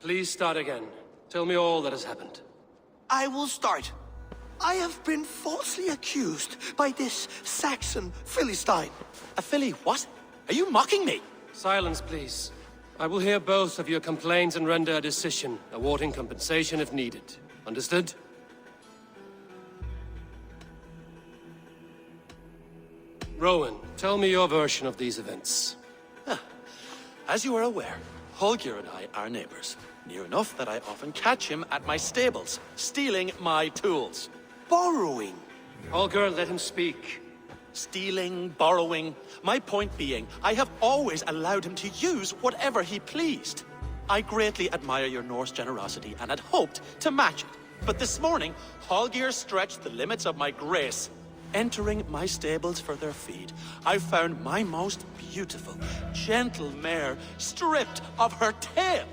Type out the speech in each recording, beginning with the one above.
Please start again. Tell me all that has happened. I will start. I have been falsely accused by this Saxon Philistine. A Philly what? Are you mocking me? Silence, please. I will hear both of your complaints and render a decision, awarding compensation if needed. Understood? Rowan, tell me your version of these events. As you are aware, Holger and I are neighbors. Near enough that I often catch him at my stables, stealing my tools. Borrowing. Holger, let him speak. Stealing, borrowing. My point being, I have always allowed him to use whatever he pleased. I greatly admire your Norse generosity and had hoped to match it. But this morning, Holger stretched the limits of my grace. Entering my stables for their feed, I found my most beautiful, gentle mare stripped of her tail.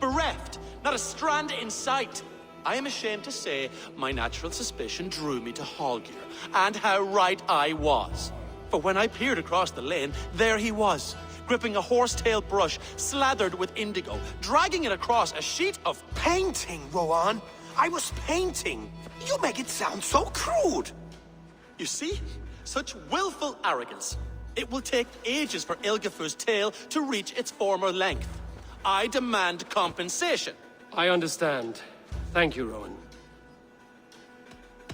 Bereft, not a strand in sight. I am ashamed to say my natural suspicion drew me to Holger, and how right I was. For when I peered across the lane, there he was, gripping a horsetail brush slathered with indigo, dragging it across a sheet of Painting, Rowan. I was painting. You make it sound so crude. You see? Such willful arrogance. It will take ages for Ilgafur's tail to reach its former length. I demand compensation. I understand. Thank you, Rowan.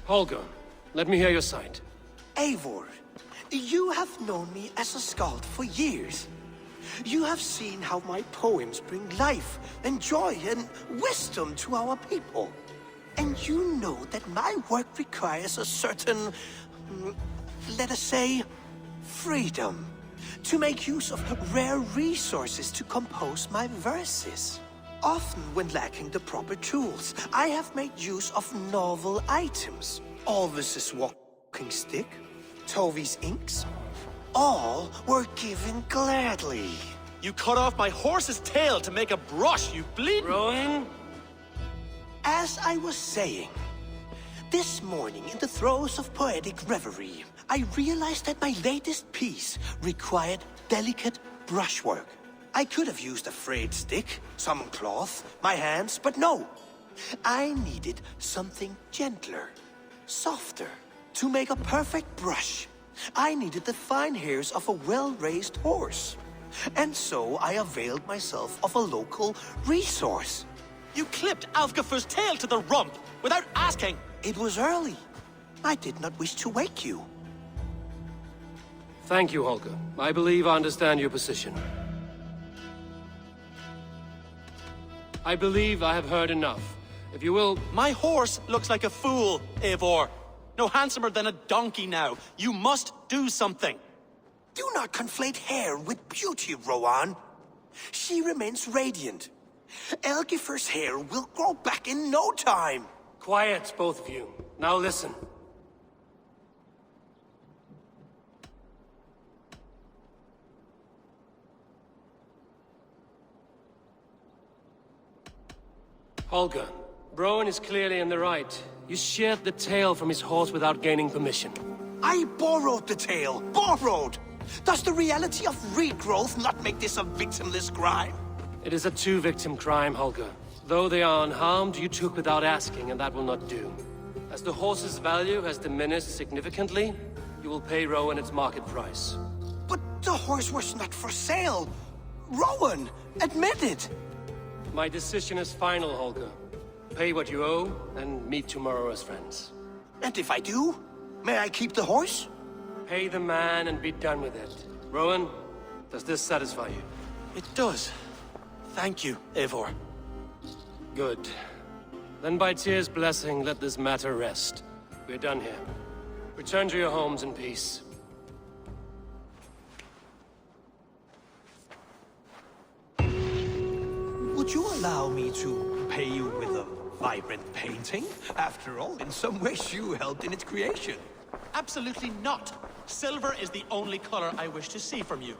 Holger, let me hear your side. Eivor, you have known me as a skald for years. You have seen how my poems bring life and joy and wisdom to our people. And you know that my work requires a certain, let us say, freedom to make use of rare resources to compose my verses. Often when lacking the proper tools, I have made use of novel items. Alvis's walking stick, Tovi's inks, all were given gladly. You cut off my horse's tail to make a brush, you bleed. Rowan? As I was saying, this morning in the throes of poetic reverie, I realized that my latest piece required delicate brushwork. I could have used a frayed stick, some cloth, my hands, but no. I needed something gentler, softer. To make a perfect brush, I needed the fine hairs of a well-raised horse. And so I availed myself of a local resource. You clipped Alfgafur's tail to the rump without asking. It was early. I did not wish to wake you. Thank you, Holger. I believe I understand your position. I believe I have heard enough. If you will... My horse looks like a fool, Eivor. No handsomer than a donkey now. You must do something. Do not conflate hair with beauty, Rowan. She remains radiant. Elgifur's hair will grow back in no time. Quiet, both of you. Now listen. Holger, Rowan is clearly in the right. You sheared the tail from his horse without gaining permission. I borrowed the tail. Borrowed! Does the reality of regrowth not make this a victimless crime? It is a two-victim crime, Holger. Though they are unharmed, you took without asking, and that will not do. As the horse's value has diminished significantly, you will pay Rowan its market price. But the horse was not for sale. Rowan, admit it. My decision is final, Holger. Pay what you owe, and meet tomorrow as friends. And if I do, may I keep the horse? Pay the man and be done with it. Rowan, does this satisfy you? It does. Thank you, Eivor. Good. Then by Tyr's blessing, let this matter rest. We're done here. Return to your homes in peace. Would you allow me to pay you with a vibrant painting? After all, in some ways you helped in its creation. Absolutely not. Silver is the only color I wish to see from you.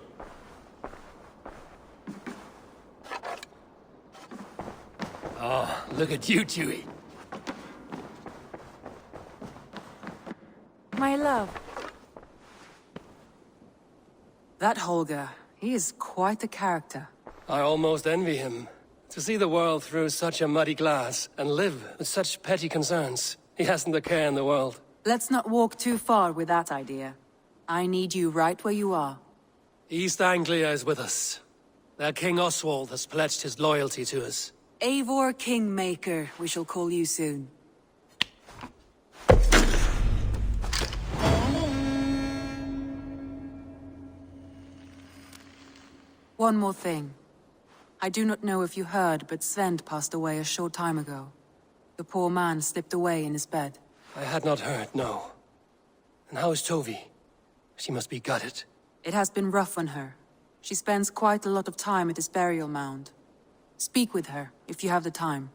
Oh, look at you, Chewie. My love. That Holger, he is quite a character. I almost envy him. To see the world through such a muddy glass, and live with such petty concerns. He hasn't a care in the world. Let's not walk too far with that idea. I need you right where you are. East Anglia is with us. Their King Oswald has pledged his loyalty to us. Eivor Kingmaker, we shall call you soon. One more thing. I do not know if you heard, but Svend passed away a short time ago. The poor man slipped away in his bed. I had not heard, no. And how is Tovi? She must be gutted. It has been rough on her. She spends quite a lot of time at his burial mound. Speak with her, if you have the time.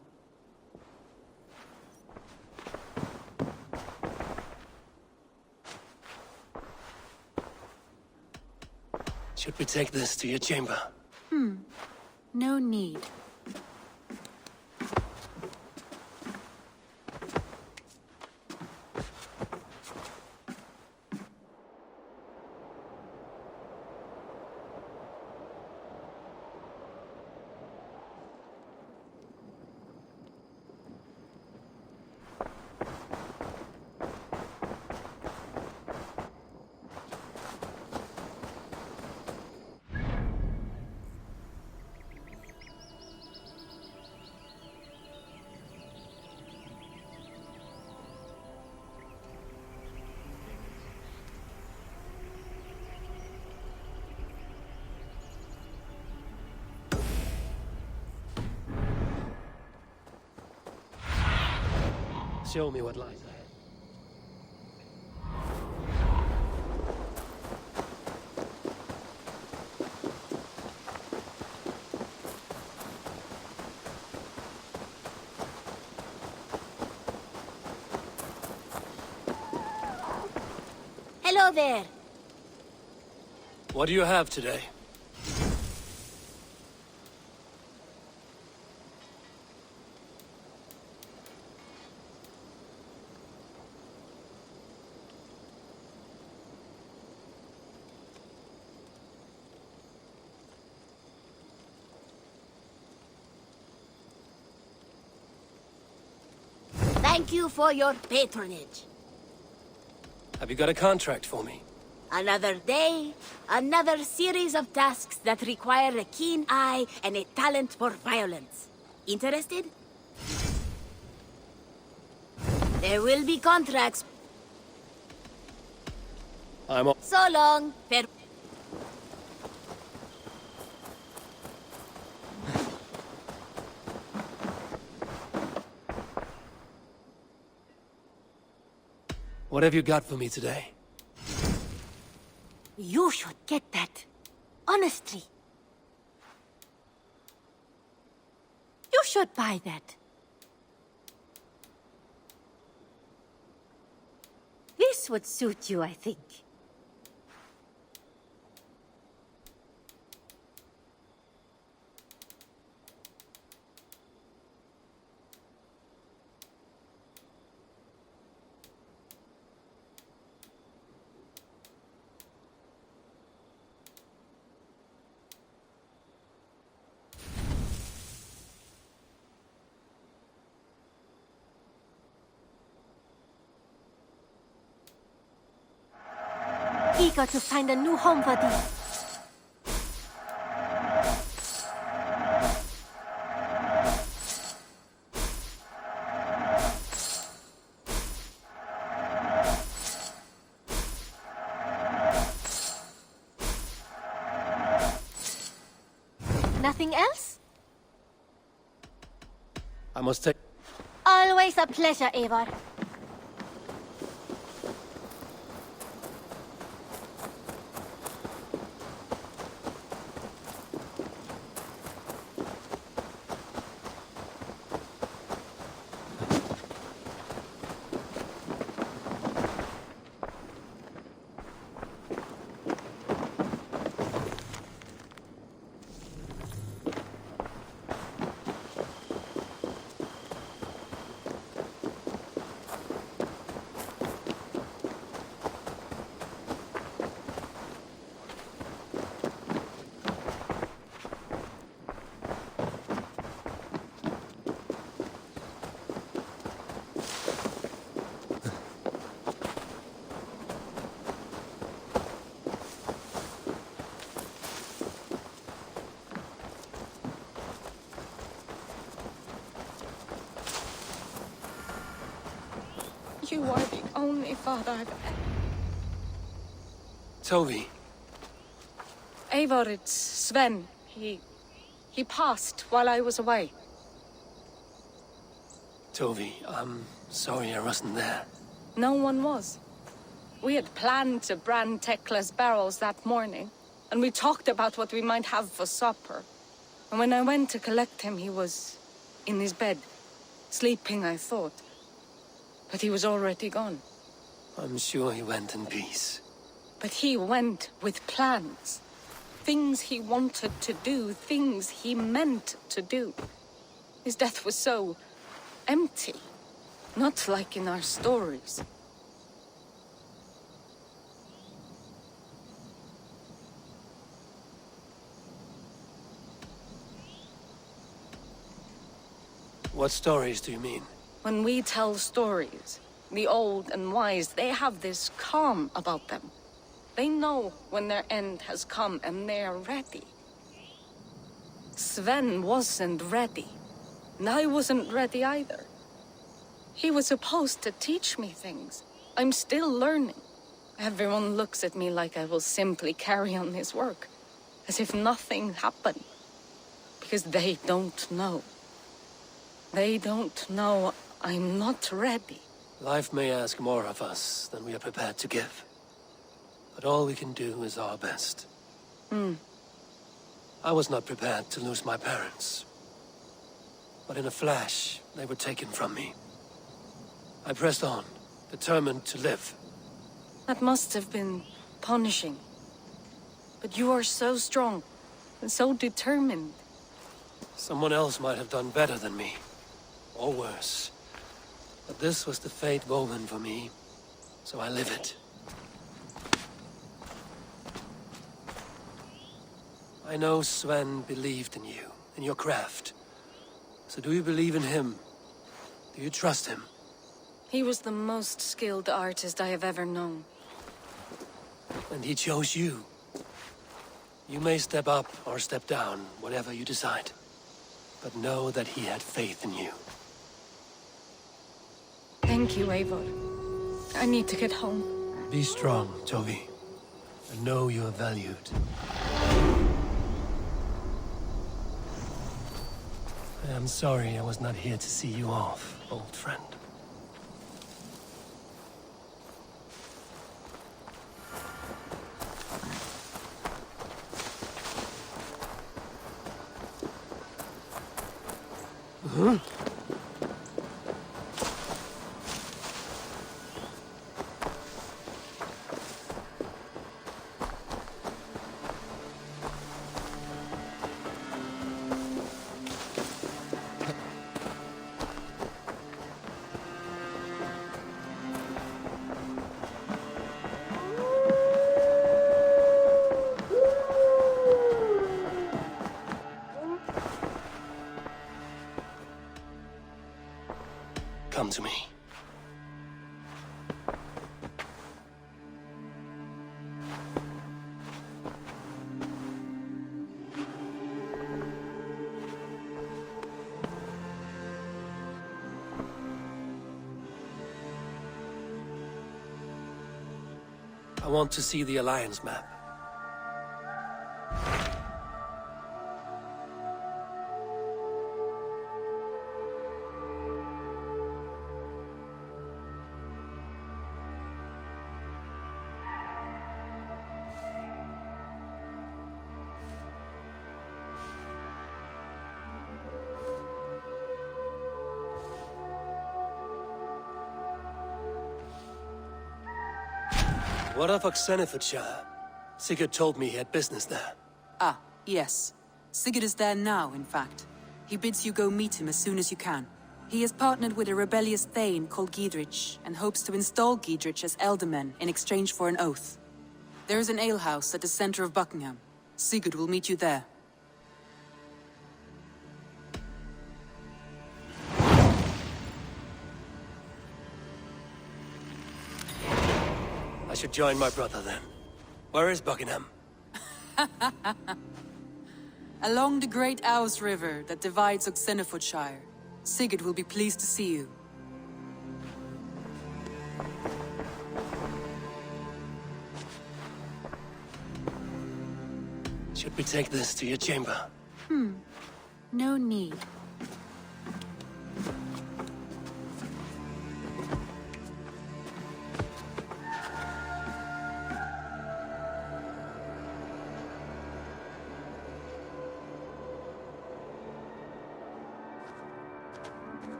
Should we take this to your chamber? No need. Show me what lies ahead. Hello there. What do you have today? Thank you for your patronage. Have you got a contract for me? Another day, another series of tasks that require a keen eye and a talent for violence. Interested? There will be contracts. I'm So long. What have you got for me today? You should get that. Honestly. You should buy that. This would suit you, I think. Eager to find a new home for these. Nothing else? I must take... Always a pleasure, Eivor. You are the only father I've... Toby, Eivor, it's Sven. He passed while I was away. Toby, I'm sorry I wasn't there. No one was. We had planned to brand Tekla's barrels that morning, and we talked about what we might have for supper. And when I went to collect him, he was in his bed, sleeping, I thought. But he was already gone. I'm sure he went in peace. But he went with plans. Things he wanted to do, things he meant to do. His death was so empty. Not like in our stories. What stories do you mean? When we tell stories, the old and wise, they have this calm about them. They know when their end has come and they're ready. Sven wasn't ready. And I wasn't ready either. He was supposed to teach me things. I'm still learning. Everyone looks at me like I will simply carry on his work. As if nothing happened. Because they don't know. They don't know I'm not ready. Life may ask more of us than we are prepared to give. But all we can do is our best. I was not prepared to lose my parents. But in a flash, they were taken from me. I pressed on, determined to live. That must have been punishing. But you are so strong, and so determined. Someone else might have done better than me. Or worse. But this was the fate woven for me, so I live it. I know Sven believed in you, in your craft. So do you believe in him? Do you trust him? He was the most skilled artist I have ever known. And he chose you. You may step up or step down, whatever you decide. But know that he had faith in you. Thank you, Eivor. I need to get home. Be strong, Toby. And know you are valued. I am sorry I was not here to see you off, old friend. Come to me. I want to see the Alliance map. What of Oxenfordshire? Sigurd told me he had business there. Ah, yes. Sigurd is there now, in fact. He bids you go meet him as soon as you can. He has partnered with a rebellious Thane called Giedrich, and hopes to install Giedrich as Elderman in exchange for an oath. There is an alehouse at the center of Buckingham. Sigurd will meet you there. I should join my brother then. Where is Buckingham? Along the great Ouse River that divides Oxenfordshire. Sigurd will be pleased to see you. Should we take this to your chamber? No need.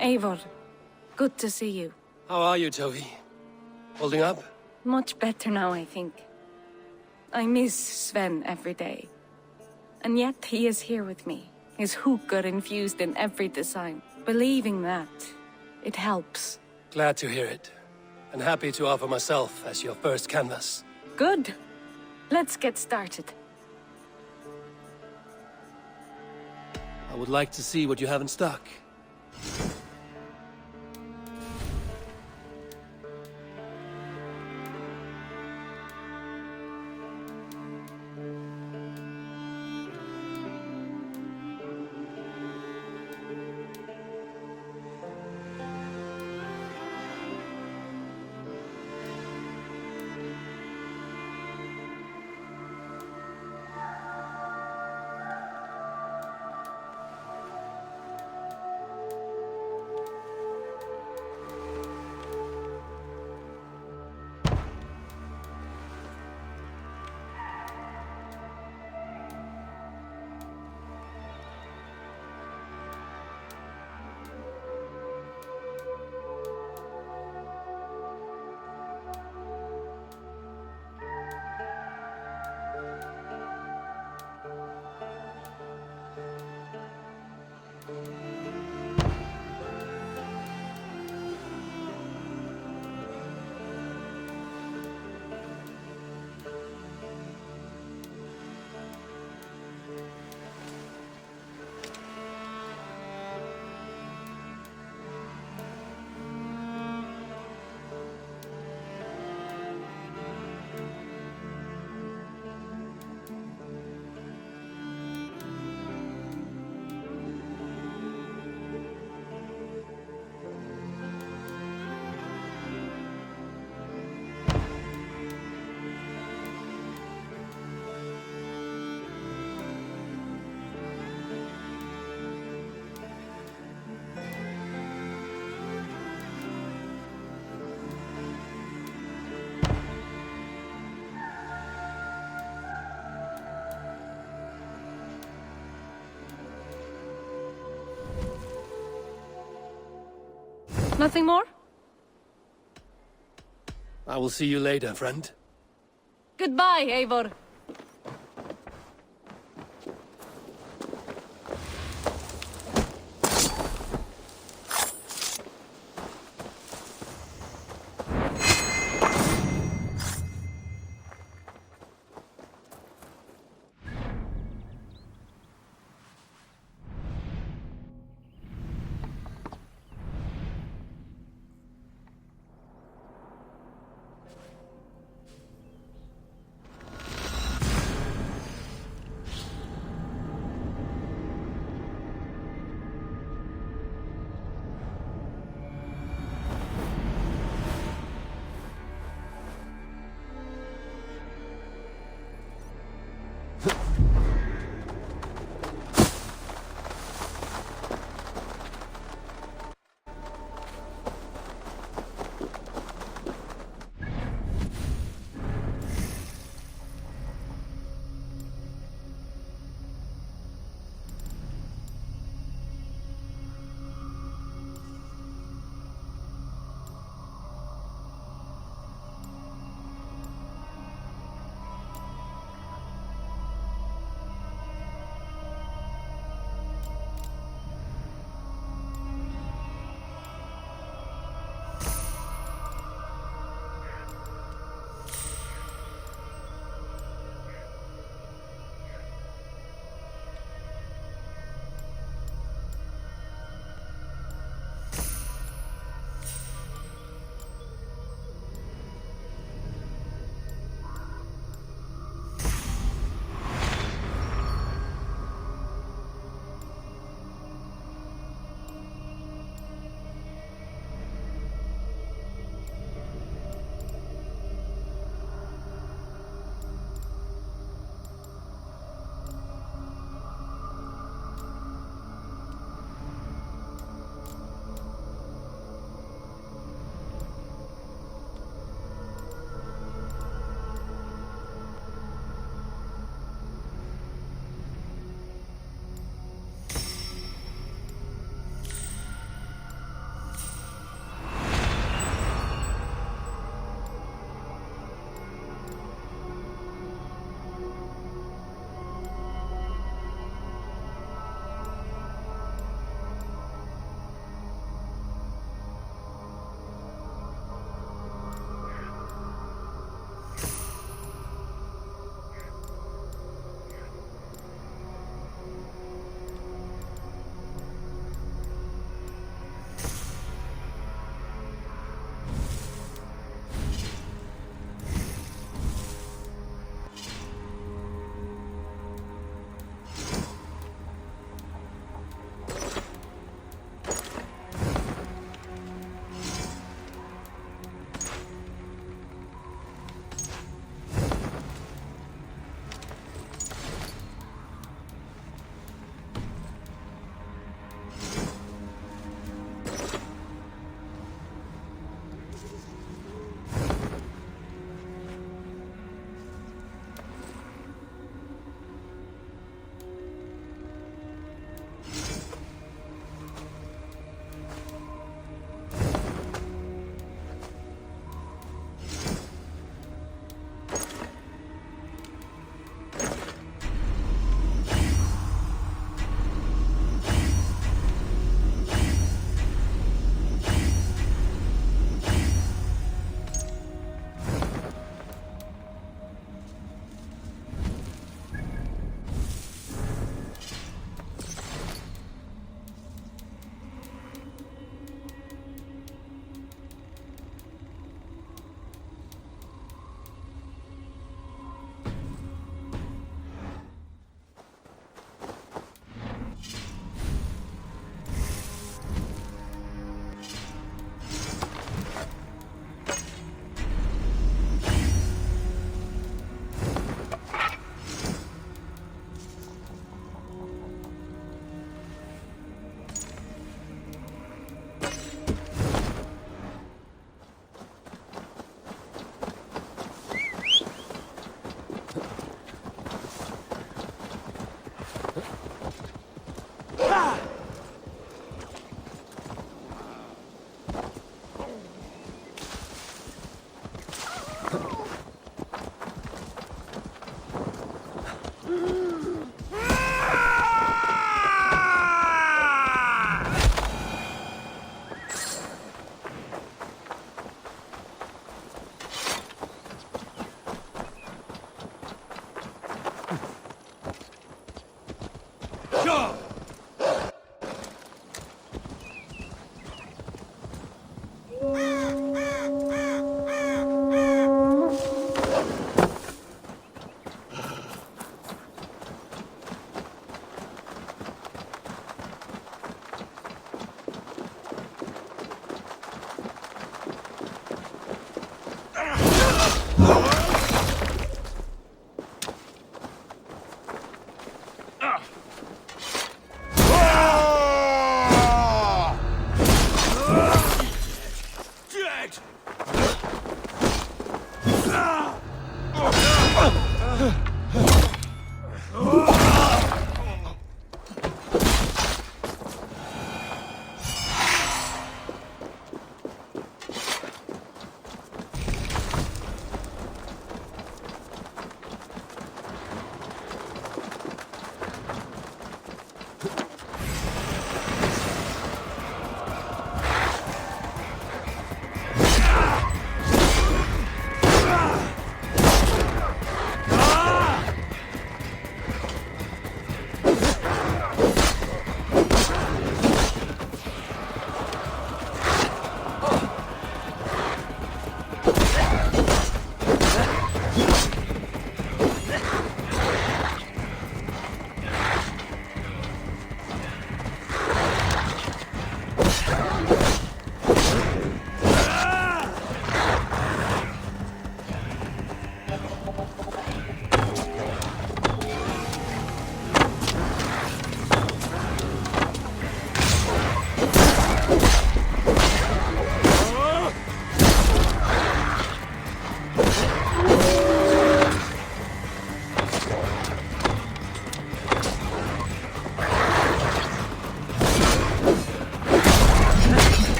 Eivor, good to see you. How are you, Tovi? Holding up? Much better now, I think. I miss Sven every day. And yet he is here with me, his hooker infused in every design. Believing that, it helps. Glad to hear it. And happy to offer myself as your first canvas. Good. Let's get started. I would like to see what you have in stock. Nothing more? I will see you later, friend. Goodbye, Eivor.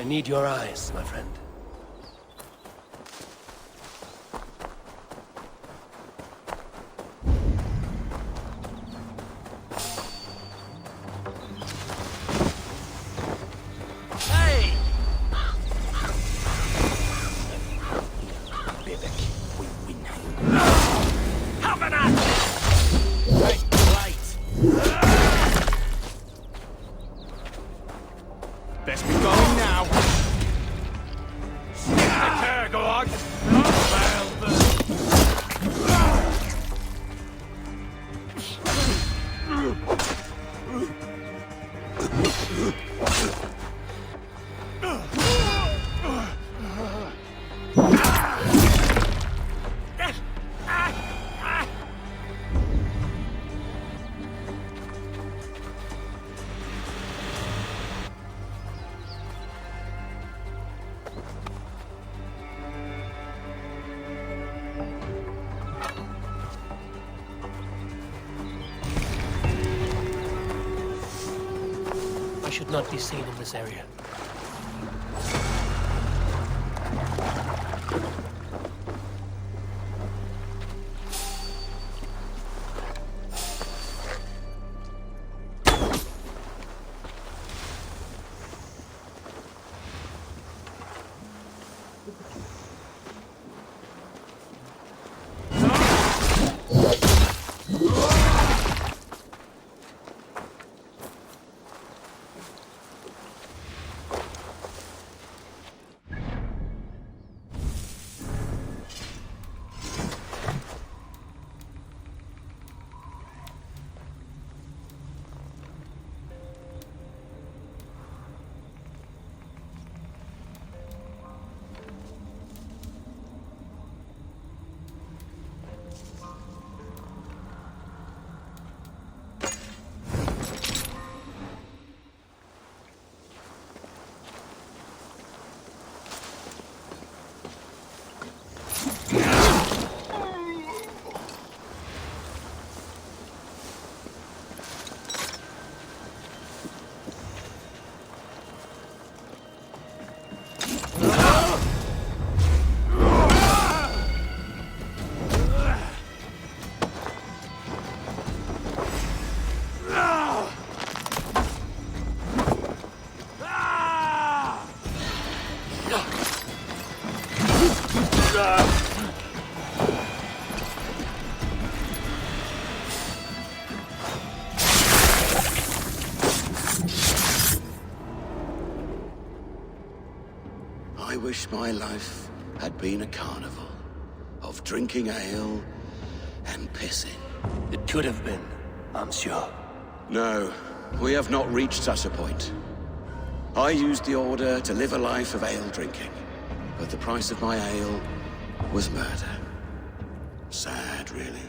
I need your eyes, my friend. Best be going now. I should not be seen in this area. I wish my life had been a carnival of drinking ale and pissing. It could have been, I'm sure. No, we have not reached such a point. I used the order to live a life of ale drinking, but the price of my ale was murder. Sad, really.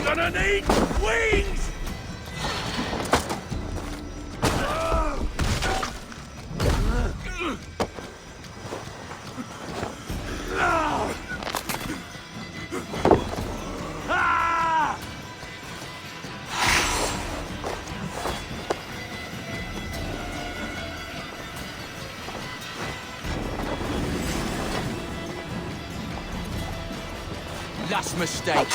Gonna need wings! Last mistake.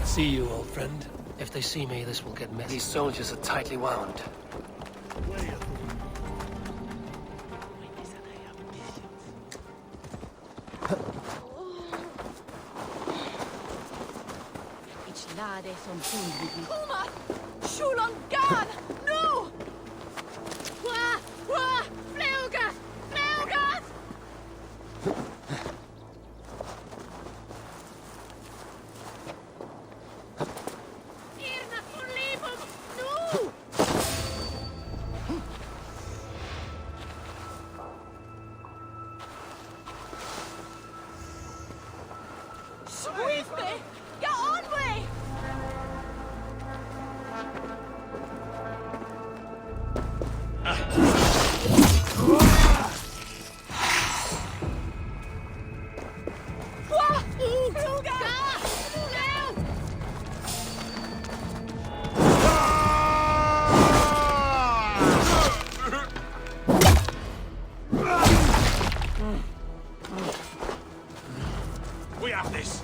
not see you, old friend. If they see me, this will get messy. These soldiers are tightly wound. Kuma! Shulon Gan! No! Wah! Wah! Fleugas! Fleugas! Irna for Libum! No! Sweep me! Get on me! Wah! Fruga! Now! We have this.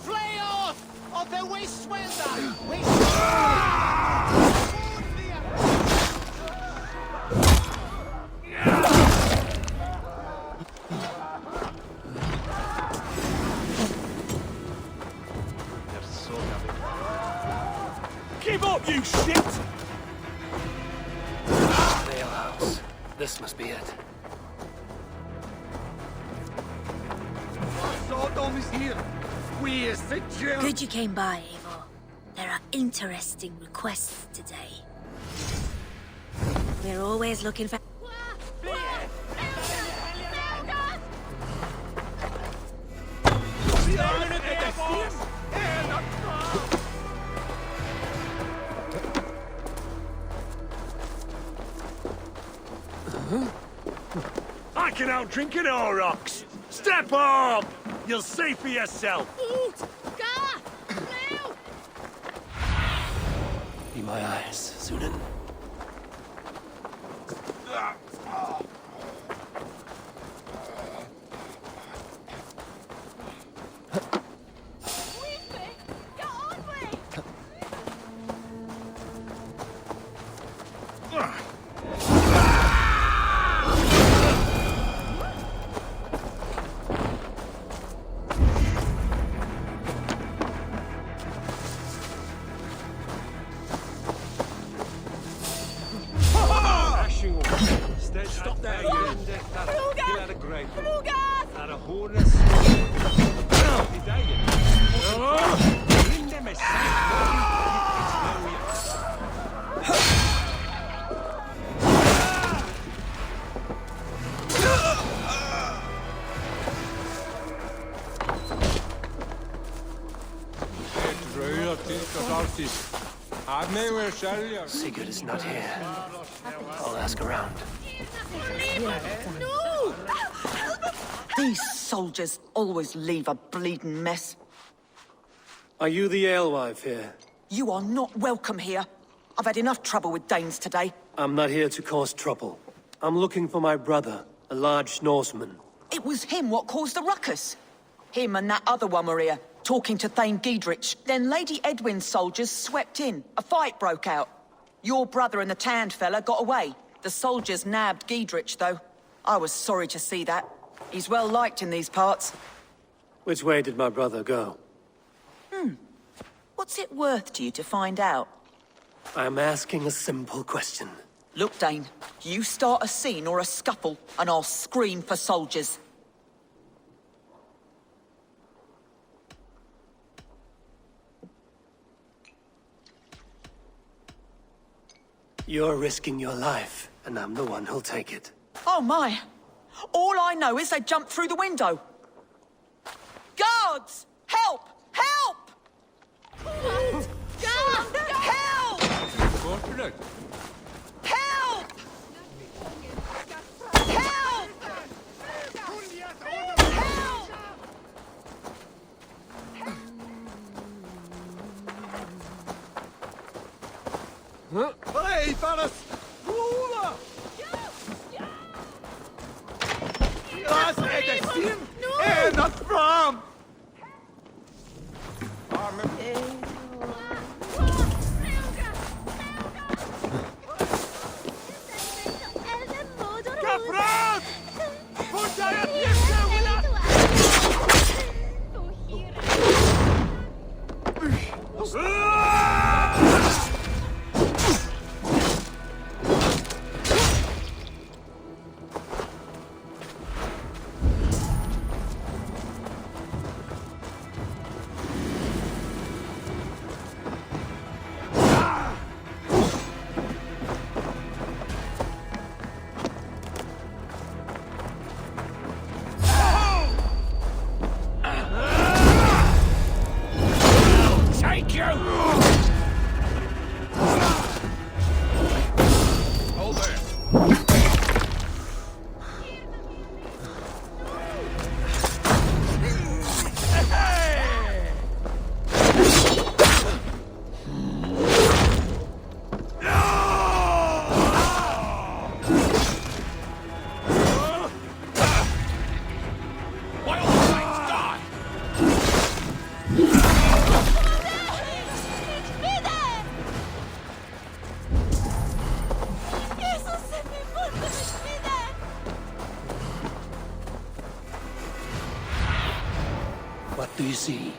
Flay off! Of the Westwender! Give up, you shit! Alehouse. This must be it. Sodom is here. We is the drill. Good you came by, Eivor. There are interesting requests today. We're always looking for... I can outdrink an Aurochs. Step up! You'll see for yourself. Be my eyes, Sunan. Stop there, you had a great Had a hornets. Bring them a Sigurd is not here. I'll ask around. No! These soldiers always leave a bleeding mess. Are you the alewife here? You are not welcome here. I've had enough trouble with Danes today. I'm not here to cause trouble. I'm looking for my brother, a large Norseman. It was him what caused the ruckus. Him and that other one were here, talking to Thane Giedrich. Then Lady Edwin's soldiers swept in. A fight broke out. Your brother and the tanned fella got away. The soldiers nabbed Giedrich, though. I was sorry to see that. He's well liked in these parts. Which way did my brother go? What's it worth to you to find out? I'm asking a simple question. Look, Dane, you start a scene or a scuffle, and I'll scream for soldiers. You're risking your life, and I'm the one who'll take it. Oh my! All I know is they jumped through the window. Guards! Help! Help! Guards! Help! Help! Help! Help! Hey, Varas! Ruler! Lass er det sin! Not from! Do you see?